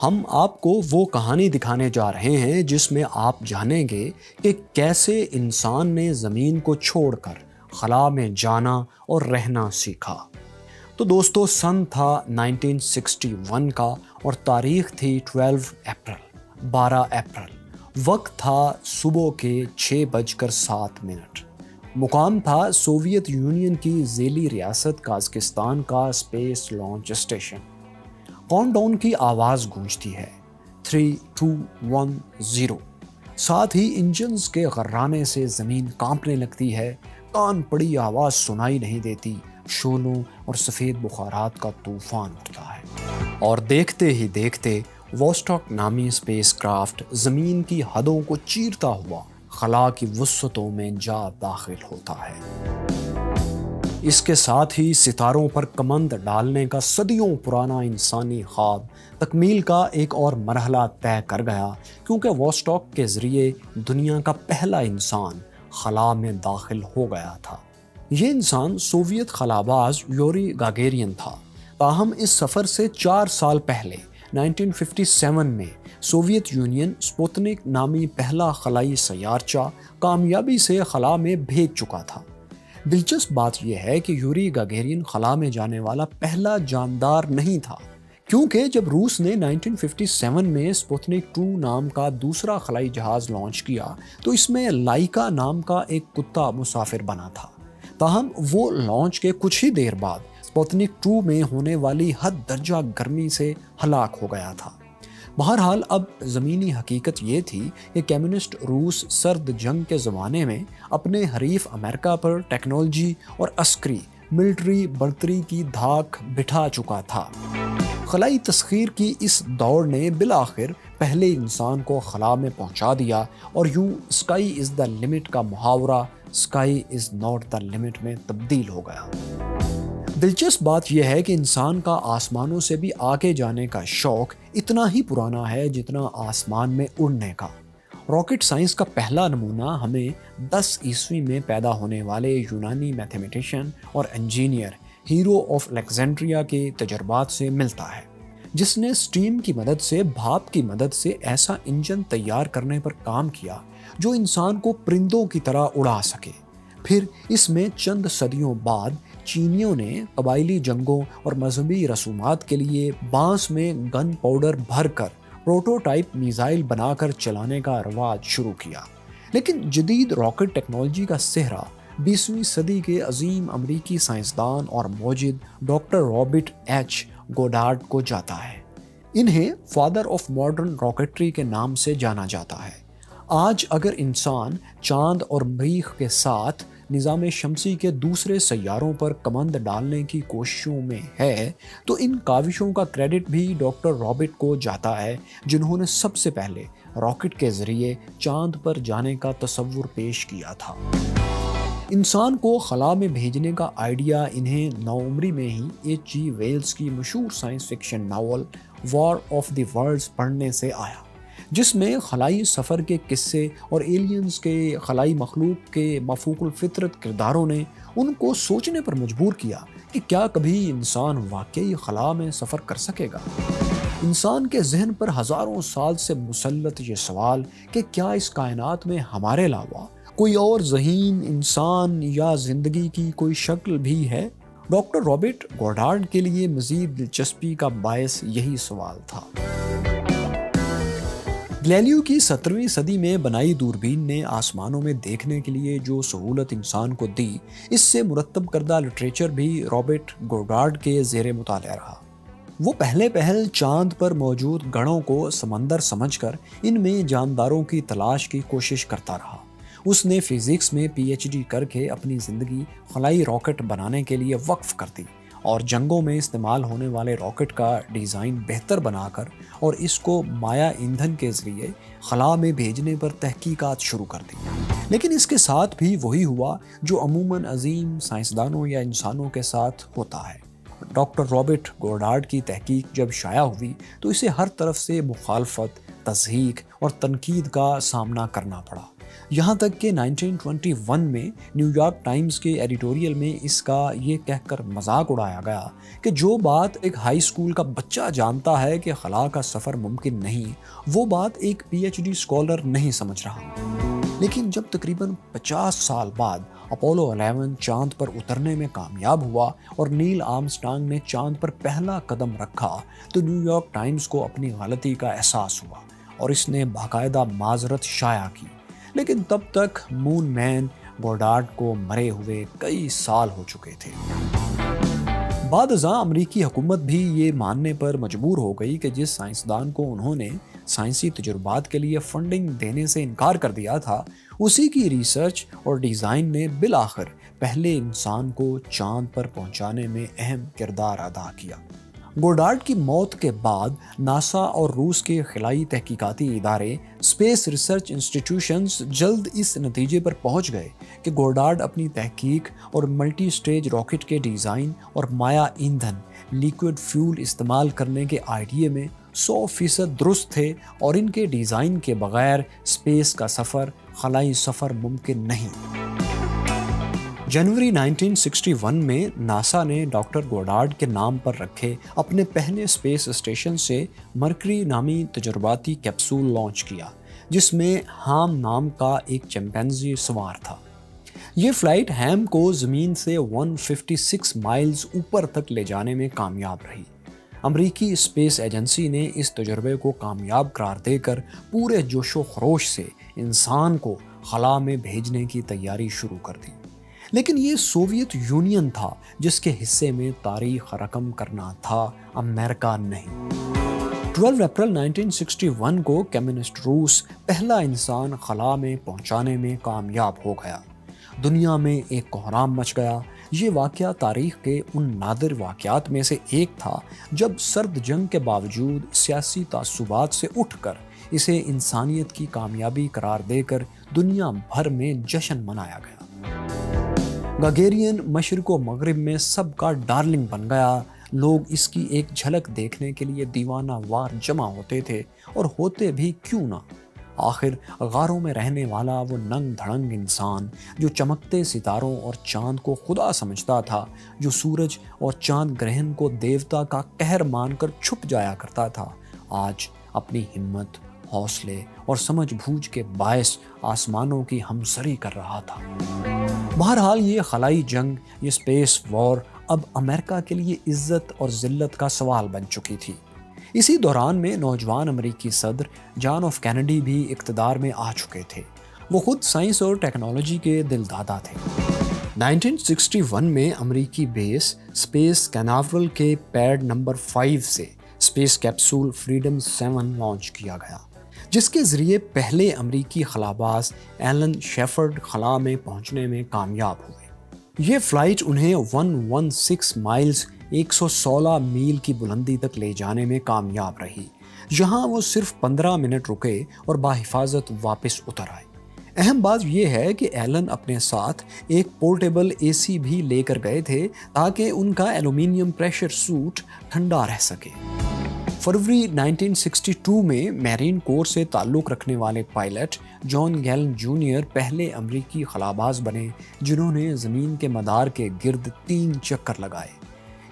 ہم آپ کو وہ کہانی دکھانے جا رہے ہیں جس میں آپ جانیں گے کہ کیسے انسان نے زمین کو چھوڑ کر خلا میں جانا اور رہنا سیکھا۔ تو دوستو، سن تھا 1961 کا اور تاریخ تھی 12 اپریل۔ وقت تھا صبح کے 6:07۔ مقام تھا سوویت یونین کی ذیلی ریاست قازقستان کا space launch station. Count down کی آواز گونجتی ہے، 3 2 1 0۔ ساتھ ہی انجنز کے غرانے سے زمین کانپنے لگتی ہے، کان پڑی آواز سنائی نہیں دیتی، شعلوں اور سفید بخارات کا طوفان اٹھتا ہے۔ اور دیکھتے ہی دیکھتے ووسٹاک نامی اسپیس کرافٹ زمین کی حدوں کو چیرتا ہوا خلا کی وسعتوں میں جا داخل ہوتا ہے۔ اس کے ساتھ ہی ستاروں پر کمند ڈالنے کا صدیوں پرانا انسانی خواب تکمیل کا ایک اور مرحلہ طے کر گیا، کیونکہ ووسٹاک کے ذریعے دنیا کا پہلا انسان خلا میں داخل ہو گیا تھا۔ یہ انسان سوویت خلاباز یوری گاگیرین تھا۔ تاہم اس سفر سے 4 سال پہلے 1957 میں سوویت یونین سپوتنک نامی پہلا خلائی سیارچہ کامیابی سے خلا میں بھیج چکا تھا۔ دلچسپ بات یہ ہے کہ یوری گاگیرین خلا میں جانے والا پہلا جاندار نہیں تھا، کیونکہ جب روس نے 1957 میں سپوتنک 2 نام کا دوسرا خلائی جہاز لانچ کیا تو اس میں لائکا نام کا ایک کتا مسافر بنا تھا۔ تاہم وہ لانچ کے کچھ ہی دیر بعد سپوتنک 2 میں ہونے والی حد درجہ گرمی سے ہلاک ہو گیا تھا۔ بہرحال اب زمینی حقیقت یہ تھی کہ کمیونسٹ روس سرد جنگ کے زمانے میں اپنے حریف امریکہ پر ٹیکنالوجی اور عسکری ملٹری برتری کی دھاک بٹھا چکا تھا۔ خلائی تسخیر کی اس دوڑ نے بالآخر پہلے انسان کو خلا میں پہنچا دیا، اور یوں اسکائی از دا لمٹ کا محاورہ sky is not the limit میں تبدیل ہو گیا۔ دلچسپ بات یہ ہے کہ انسان کا آسمانوں سے بھی آگے جانے کا شوق اتنا ہی پرانا ہے جتنا آسمان میں اڑنے کا۔ راکٹ سائنس کا پہلا نمونہ ہمیں 10 عیسوی میں پیدا ہونے والے یونانی میتھمیٹیشین اور انجینئر ہیرو آف الیگزینڈریا کے تجربات سے ملتا ہے، جس نے اسٹیم کی مدد سے بھاپ کی مدد سے ایسا انجن تیار کرنے پر کام کیا جو انسان کو پرندوں کی طرح اڑا سکے۔ پھر اس میں چند صدیوں بعد چینیوں نے قبائلی جنگوں اور مذہبی رسومات کے لیے بانس میں گن پاؤڈر بھر کر پروٹوٹائپ میزائل بنا کر چلانے کا رواج شروع کیا۔ لیکن جدید راکٹ ٹیکنالوجی کا سہرا 20ویں صدی کے عظیم امریکی سائنسدان اور موجد ڈاکٹر رابرٹ ایچ گوڈارڈ کو جاتا ہے۔ انہیں فادر آف ماڈرن راکٹری کے نام سے جانا جاتا ہے۔ آج اگر انسان چاند اور مریخ کے ساتھ نظام شمسی کے دوسرے سیاروں پر کمند ڈالنے کی کوششوں میں ہے تو ان کاوشوں کا کریڈٹ بھی ڈاکٹر رابرٹ کو جاتا ہے، جنہوں نے سب سے پہلے راکٹ کے ذریعے چاند پر جانے کا تصور پیش کیا تھا۔ انسان کو خلا میں بھیجنے کا آئیڈیا انہیں نوعمری میں ہی ایچ جی ویلز کی مشہور science fiction novel war of the worlds پڑھنے سے آیا، جس میں خلائی سفر کے قصے اور ایلینز کے خلائی مخلوق کے مفوق الفطرت کرداروں نے ان کو سوچنے پر مجبور کیا کہ کیا کبھی انسان واقعی خلا میں سفر کر سکے گا۔ انسان کے ذہن پر ہزاروں سال سے مسلط یہ سوال کہ کیا اس کائنات میں ہمارے علاوہ کوئی اور ذہین انسان یا زندگی کی کوئی شکل بھی ہے، ڈاکٹر رابرٹ گوڈارڈ کے لیے مزید دلچسپی کا باعث یہی سوال تھا۔ گلیلیو کی 17ویں صدی میں بنائی دوربین نے آسمانوں میں دیکھنے کے لیے جو سہولت انسان کو دی، اس سے مرتب کردہ لٹریچر بھی رابرٹ گوڈارڈ کے زیر مطالعہ رہا۔ وہ پہل چاند پر موجود گڑھوں کو سمندر سمجھ کر ان میں جانداروں کی تلاش کی کوشش کرتا رہا۔ اس نے فزکس میں پی ایچ ڈی کر کے اپنی زندگی خلائی راکٹ بنانے کے لیے وقف کر دی، اور جنگوں میں استعمال ہونے والے راکٹ کا ڈیزائن بہتر بنا کر اور اس کو مائع ایندھن کے ذریعے خلا میں بھیجنے پر تحقیقات شروع کر دی۔ لیکن اس کے ساتھ بھی وہی ہوا جو عموماً عظیم سائنسدانوں یا انسانوں کے ساتھ ہوتا ہے۔ ڈاکٹر رابرٹ گوڈارڈ کی تحقیق جب شائع ہوئی تو اسے ہر طرف سے مخالفت، تضحیک اور تنقید کا سامنا کرنا پڑا۔ یہاں تک کہ 1921 میں نیو یارک ٹائمز کے ایڈیٹوریل میں اس کا یہ کہہ کر مذاق اڑایا گیا کہ جو بات ایک ہائی اسکول کا بچہ جانتا ہے کہ خلا کا سفر ممکن نہیں، وہ بات ایک پی ایچ ڈی اسکالر نہیں سمجھ رہا۔ لیکن جب تقریباً 50 سال بعد اپولو 11 چاند پر اترنے میں کامیاب ہوا اور نیل آرمسٹرانگ نے چاند پر پہلا قدم رکھا تو نیو یارک ٹائمز کو اپنی غلطی کا احساس ہوا اور اس نے باقاعدہ معذرت شائع کی۔ لیکن تب تک مون مین گورڈارڈ کو مرے ہوئے کئی سال ہو چکے تھے۔ بعد ازاں امریکی حکومت بھی یہ ماننے پر مجبور ہو گئی کہ جس سائنسدان کو انہوں نے سائنسی تجربات کے لیے فنڈنگ دینے سے انکار کر دیا تھا، اسی کی ریسرچ اور ڈیزائن نے بالآخر پہلے انسان کو چاند پر پہنچانے میں اہم کردار ادا کیا۔ گورڈارڈ کی موت کے بعد ناسا اور روس کے خلائی تحقیقاتی ادارے اسپیس ریسرچ انسٹیٹیوشنز جلد اس نتیجے پر پہنچ گئے کہ گورڈارڈ اپنی تحقیق اور ملٹی سٹیج راکٹ کے ڈیزائن اور مائع ایندھن لیکوڈ فیول استعمال کرنے کے آئیڈیا میں 100% درست تھے اور ان کے ڈیزائن کے بغیر اسپیس کا سفر، خلائی سفر ممکن نہیں۔ جنوری 1961 میں ناسا نے ڈاکٹر گورڈارڈ کے نام پر رکھے اپنے پہلے اسپیس اسٹیشن سے مرکری نامی تجرباتی کیپسول لانچ کیا، جس میں ہام نام کا ایک چمپینزی سوار تھا۔ یہ فلائٹ ہیم کو زمین سے 156 مائلز اوپر تک لے جانے میں کامیاب رہی۔ امریکی اسپیس ایجنسی نے اس تجربے کو کامیاب قرار دے کر پورے جوش و خروش سے انسان کو خلا میں بھیجنے کی تیاری شروع کر دی۔ لیکن یہ سوویت یونین تھا جس کے حصے میں تاریخ رقم کرنا تھا، امریکہ نہیں۔ 12 اپریل 1961 کو کمیونسٹ روس پہلا انسان خلا میں پہنچانے میں کامیاب ہو گیا۔ دنیا میں ایک کوہرام مچ گیا۔ یہ واقعہ تاریخ کے ان نادر واقعات میں سے ایک تھا جب سرد جنگ کے باوجود سیاسی تعصبات سے اٹھ کر اسے انسانیت کی کامیابی قرار دے کر دنیا بھر میں جشن منایا گیا۔ گاگیرین مشرق و مغرب میں سب کا ڈارلنگ بن گیا۔ لوگ اس کی ایک جھلک دیکھنے کے لیے دیوانہ وار جمع ہوتے تھے، اور ہوتے بھی کیوں نہ۔ آخر غاروں میں رہنے والا وہ ننگ دھڑنگ انسان جو چمکتے ستاروں اور چاند کو خدا سمجھتا تھا، جو سورج اور چاند گرہن کو دیوتا کا قہر مان کر چھپ جایا کرتا تھا، آج اپنی ہمت، حوصلے اور سمجھ بوجھ کے باعث آسمانوں کی ہمسری کر رہا تھا۔ بہرحال یہ خلائی جنگ، یہ سپیس وار اب امریکہ کے لیے عزت اور ذلت کا سوال بن چکی تھی۔ اسی دوران میں نوجوان امریکی صدر جان ایف کینیڈی بھی اقتدار میں آ چکے تھے۔ وہ خود سائنس اور ٹیکنالوجی کے دل دادا تھے۔ 1961 میں امریکی بیس اسپیس کیناورل کے پیڈ نمبر 5 سے اسپیس کیپسول فریڈم 7 لانچ کیا گیا، جس کے ذریعے پہلے امریکی خلاباز ایلن شیفرڈ خلا میں پہنچنے میں کامیاب ہوئے۔ یہ فلائٹ انہیں 116 مائلز 116 میل کی بلندی تک لے جانے میں کامیاب رہی، جہاں وہ صرف 15 منٹ رکے اور بحفاظت واپس اتر آئے۔ اہم بات یہ ہے کہ ایلن اپنے ساتھ ایک پورٹیبل اے سی بھی لے کر گئے تھے تاکہ ان کا ایلومینیم پریشر سوٹ ٹھنڈا رہ سکے۔ فروری 1962 میں میرین کور سے تعلق رکھنے والے پائلٹ جان گیلن جونیئر پہلے امریکی خلاباز بنے جنہوں نے زمین کے مدار کے گرد 3 چکر لگائے۔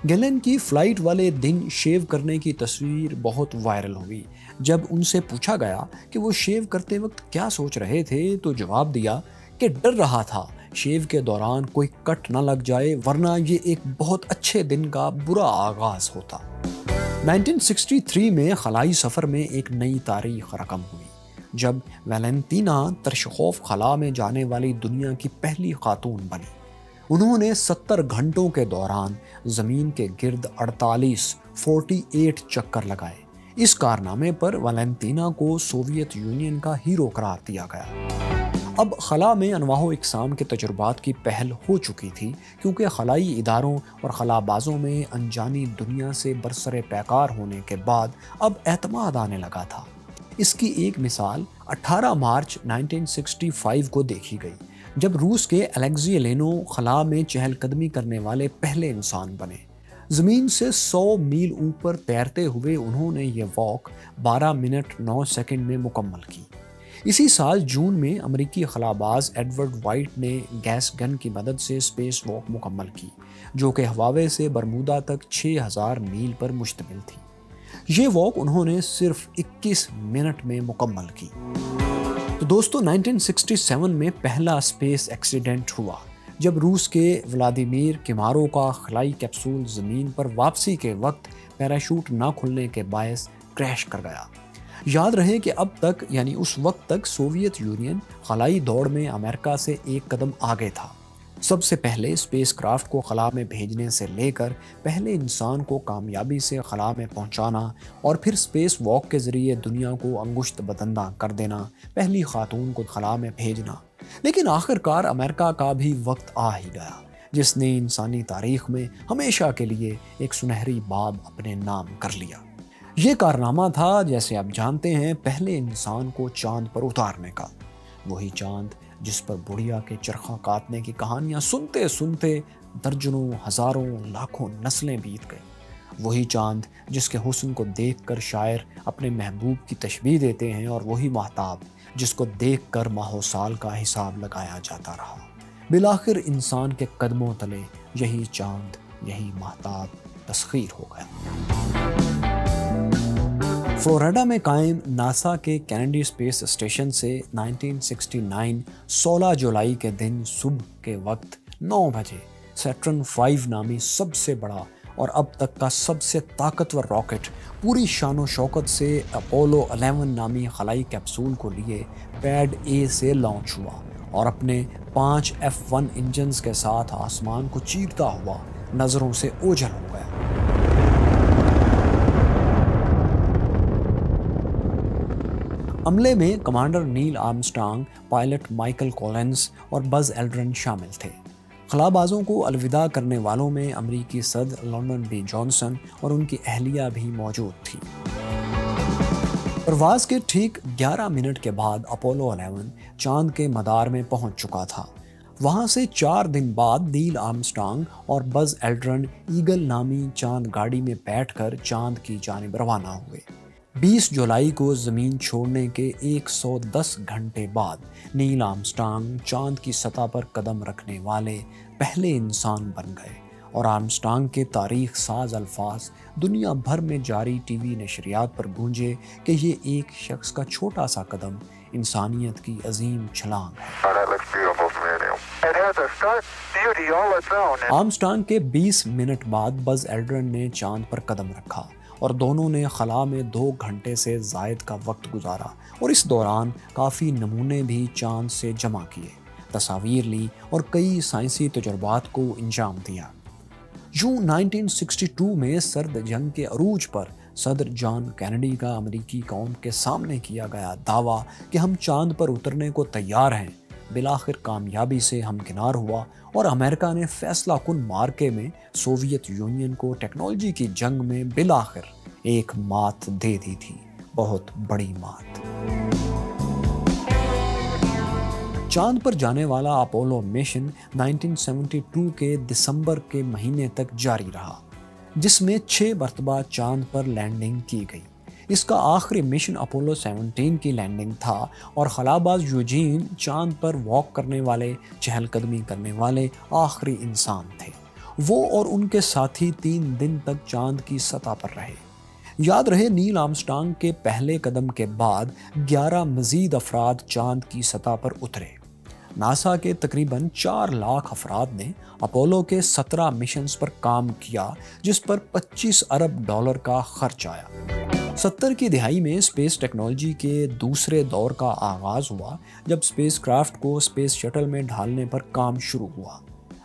گیلن کی فلائٹ والے دن شیو کرنے کی تصویر بہت وائرل ہوئی۔ جب ان سے پوچھا گیا کہ وہ شیو کرتے وقت کیا سوچ رہے تھے تو جواب دیا کہ ڈر رہا تھا شیو کے دوران کوئی کٹ نہ لگ جائے، ورنہ یہ ایک بہت اچھے دن کا برا آغاز ہوتا۔ 1963 میں خلائی سفر میں ایک نئی تاریخ رقم ہوئی جب ویلنٹینا ترشخوف خلا میں جانے والی دنیا کی پہلی خاتون بنی۔ انہوں نے 70 گھنٹوں کے دوران زمین کے گرد 48 چکر لگائے۔ اس کارنامے پر ویلنٹینا کو سوویت یونین کا ہیرو قرار دیا گیا۔ اب خلا میں انواع و اقسام کے تجربات کی پہل ہو چکی تھی، کیونکہ خلائی اداروں اور خلابازوں میں انجانی دنیا سے برسر پیکار ہونے کے بعد اب اعتماد آنے لگا تھا۔ اس کی ایک مثال 18 مارچ 1965 کو دیکھی گئی، جب روس کے الیگزی لینو خلا میں چہل قدمی کرنے والے پہلے انسان بنے۔ زمین سے 100 میل اوپر تیرتے ہوئے انہوں نے یہ واک 12 منٹ 9 سیکنڈ میں مکمل کی۔ اسی سال جون میں امریکی خلا باز ایڈورڈ وائٹ نے گیس گن کی مدد سے اسپیس واک مکمل کی، جو کہ ہواوے سے برمودا تک 6000 میل پر مشتمل تھی۔ یہ واک انہوں نے صرف 21 منٹ میں مکمل کی۔ تو دوستو 1967 میں پہلا اسپیس ایکسیڈنٹ ہوا، جب روس کے ولادیمیر کیمارو کا خلائی کیپسول زمین پر واپسی کے وقت پیراشوٹ نہ کھلنے کے باعث کریش کر گیا۔ یاد رہے کہ اب تک یعنی اس وقت تک سوویت یونین خلائی دوڑ میں امریکہ سے ایک قدم آگے تھا۔ سب سے پہلے اسپیس کرافٹ کو خلا میں بھیجنے سے لے کر پہلے انسان کو کامیابی سے خلا میں پہنچانا اور پھر اسپیس واک کے ذریعے دنیا کو انگشت بدندہ کر دینا، پہلی خاتون کو خلا میں بھیجنا۔ لیکن آخر کار امریکہ کا بھی وقت آ ہی گیا، جس نے انسانی تاریخ میں ہمیشہ کے لیے ایک سنہری باب اپنے نام کر لیا۔ یہ کارنامہ تھا، جیسے آپ جانتے ہیں، پہلے انسان کو چاند پر اتارنے کا۔ وہی چاند جس پر بڑھیا کے چرخہ کاٹنے کی کہانیاں سنتے سنتے درجنوں، ہزاروں، لاکھوں نسلیں بیت گئیں۔ وہی چاند جس کے حسن کو دیکھ کر شاعر اپنے محبوب کی تشبیہ دیتے ہیں، اور وہی ماہتاب جس کو دیکھ کر ماہ و سال کا حساب لگایا جاتا رہا۔ بالآخر انسان کے قدموں تلے یہی چاند، یہی ماہتاب تسخیر ہو گیا۔ فلوریڈا میں قائم ناسا کے کینیڈی اسپیس اسٹیشن سے 1969 16 جولائی کے دن صبح کے وقت 9 بجے سیٹرن 5 نامی سب سے بڑا اور اب تک کا سب سے طاقتور راکٹ پوری شان و شوکت سے اپولو 11 نامی خلائی کیپسول کو لیے پیڈ اے سے لانچ ہوا اور اپنے 5 F1 انجنز کے ساتھ آسمان کو چیرتا ہوا نظروں سے اوجھل ہو گیا۔ عملے میں کمانڈر نیل آرمسٹرانگ، پائلٹ مائیکل کولنز اور بز ایلڈرن شامل تھے۔ خلا بازوں کو الوداع کرنے والوں میں امریکی صدر لنڈن بی جانسن اور ان کی اہلیہ بھی موجود تھی۔ پرواز کے ٹھیک 11 منٹ کے بعد اپولو 11 چاند کے مدار میں پہنچ چکا تھا۔ وہاں سے 4 دن بعد نیل آرمسٹرانگ اور بز ایلڈرن ایگل نامی چاند گاڑی میں بیٹھ کر چاند کی جانب روانہ ہوئے۔ 20 جولائی کو زمین چھوڑنے کے 110 گھنٹے بعد نیل آرمسٹرانگ چاند کی سطح پر قدم رکھنے والے پہلے انسان بن گئے، اور آرمسٹرانگ کے تاریخ ساز الفاظ دنیا بھر میں جاری ٹی وی نشریات پر گونجے کہ یہ ایک شخص کا چھوٹا سا قدم انسانیت کی عظیم چھلانگ ہے۔ آرمسٹرانگ کے 20 منٹ بعد بز ایلڈرن نے چاند پر قدم رکھا اور دونوں نے خلا میں 2 گھنٹے سے زائد کا وقت گزارا، اور اس دوران کافی نمونے بھی چاند سے جمع کیے، تصاویر لی اور کئی سائنسی تجربات کو انجام دیا۔ جون 1962 میں سرد جنگ کے عروج پر صدر جان کینیڈی کا امریکی قوم کے سامنے کیا گیا دعویٰ کہ ہم چاند پر اترنے کو تیار ہیں، بالآخر کامیابی سے ہمکنار ہوا، اور امریکہ نے فیصلہ کن مارکے میں سوویت یونین کو ٹیکنالوجی کی جنگ میں بالآخر ایک مات دے دی تھی، بہت بڑی مات۔ چاند پر جانے والا اپولو مشن 1972 کے دسمبر کے مہینے تک جاری رہا، جس میں 6 مرتبہ چاند پر لینڈنگ کی گئی۔ اس کا آخری مشن اپولو 17 کی لینڈنگ تھا، اور خلاباز یوجین چاند پر واک کرنے والے، چہل قدمی کرنے والے آخری انسان تھے۔ وہ اور ان کے ساتھی 3 دن تک چاند کی سطح پر رہے۔ یاد رہے، نیل آرمسٹرانگ کے پہلے قدم کے بعد 11 مزید افراد چاند کی سطح پر اترے۔ ناسا کے تقریباً 4 لاکھ افراد نے اپولو کے 17 مشنز پر کام کیا، جس پر $25 ارب کا خرچ آیا۔ 70 کی دہائی میں اسپیس ٹیکنالوجی کے دوسرے دور کا آغاز ہوا، جب اسپیس کرافٹ کو اسپیس شٹل میں ڈھالنے پر کام شروع ہوا۔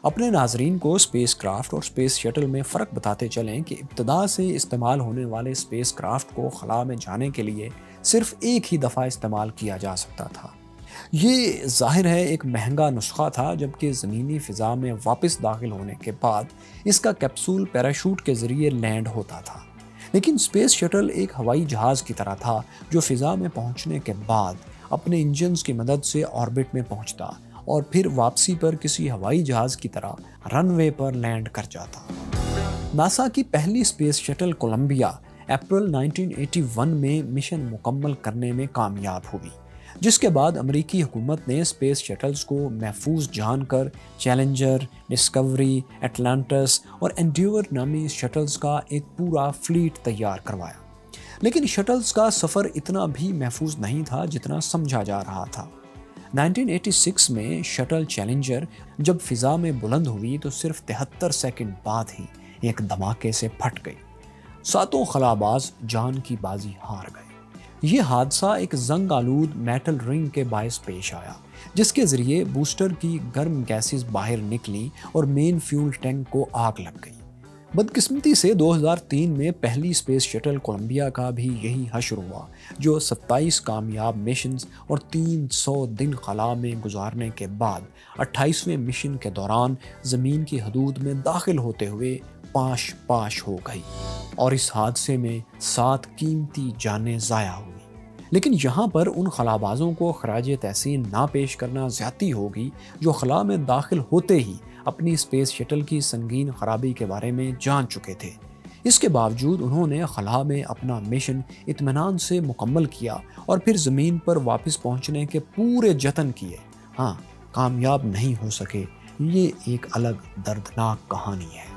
اپنے ناظرین کو اسپیس کرافٹ اور اسپیس شٹل میں فرق بتاتے چلیں کہ ابتدا سے استعمال ہونے والے اسپیس کرافٹ کو خلا میں جانے کے لیے صرف ایک ہی دفعہ استعمال کیا جا سکتا تھا۔ یہ ظاہر ہے ایک مہنگا نسخہ تھا، جبکہ زمینی فضا میں واپس داخل ہونے کے بعد اس کا کیپسول پیراشوٹ کے ذریعے لینڈ ہوتا تھا۔ لیکن اسپیس شٹل ایک ہوائی جہاز کی طرح تھا، جو فضا میں پہنچنے کے بعد اپنے انجنز کی مدد سے آربٹ میں پہنچتا اور پھر واپسی پر کسی ہوائی جہاز کی طرح رن وے پر لینڈ کر جاتا۔ ناسا کی پہلی اسپیس شٹل کولمبیا اپریل 1981 میں مشن مکمل کرنے میں کامیاب ہوئی، جس کے بعد امریکی حکومت نے اسپیس شٹلز کو محفوظ جان کر چیلنجر، ڈسکوری، اٹلانٹس اور انڈیور نامی شٹلز کا ایک پورا فلیٹ تیار کروایا۔ لیکن شٹلز کا سفر اتنا بھی محفوظ نہیں تھا جتنا سمجھا جا رہا تھا۔ 1986 میں شٹل چیلنجر جب فضا میں بلند ہوئی تو صرف 73 سیکنڈ بعد ہی ایک دھماکے سے پھٹ گئی۔ 7 خلاباز جان کی بازی ہار گئے۔ یہ حادثہ ایک زنگ آلود میٹل رنگ کے باعث پیش آیا، جس کے ذریعے بوسٹر کی گرم گیسز باہر نکلی اور مین فیول ٹینک کو آگ لگ گئی۔ بدقسمتی سے 2003 میں پہلی اسپیس شٹل کولمبیا کا بھی یہی حشر ہوا، جو 27 کامیاب مشنز اور 300 دن خلا میں گزارنے کے بعد 28ویں مشن کے دوران زمین کی حدود میں داخل ہوتے ہوئے پاش ہو گئی، اور اس حادثے میں 7 قیمتی جانیں ضائع ہوئی۔ لیکن یہاں پر ان خلابازوں کو خراج تحسین نہ پیش کرنا زیادتی ہوگی جو خلا میں داخل ہوتے ہی اپنی اسپیس شٹل کی سنگین خرابی کے بارے میں جان چکے تھے۔ اس کے باوجود انہوں نے خلا میں اپنا مشن اطمینان سے مکمل کیا اور پھر زمین پر واپس پہنچنے کے پورے جتن کیے۔ ہاں، کامیاب نہیں ہو سکے، یہ ایک الگ دردناک کہانی ہے۔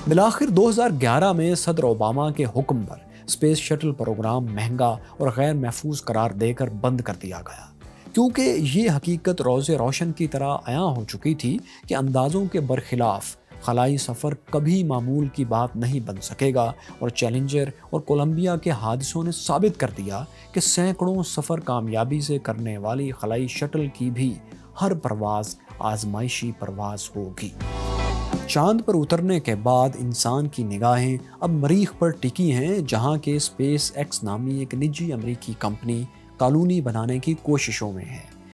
بالآخر 2011 میں صدر اوباما کے حکم پر اسپیس شٹل پروگرام مہنگا اور غیر محفوظ قرار دے کر بند کر دیا گیا، کیونکہ یہ حقیقت روز روشن کی طرح عیاں ہو چکی تھی کہ اندازوں کے برخلاف خلائی سفر کبھی معمول کی بات نہیں بن سکے گا، اور چیلنجر اور کولمبیا کے حادثوں نے ثابت کر دیا کہ سینکڑوں سفر کامیابی سے کرنے والی خلائی شٹل کی بھی ہر پرواز آزمائشی پرواز ہوگی۔ چاند پر اترنے کے بعد انسان کی نگاہیں اب مریخ پر ٹکی ہیں، جہاں کے اسپیس ایکس نامی ایک نجی امریکی کمپنی کالونی بنانے کی کوششوں میں ہے۔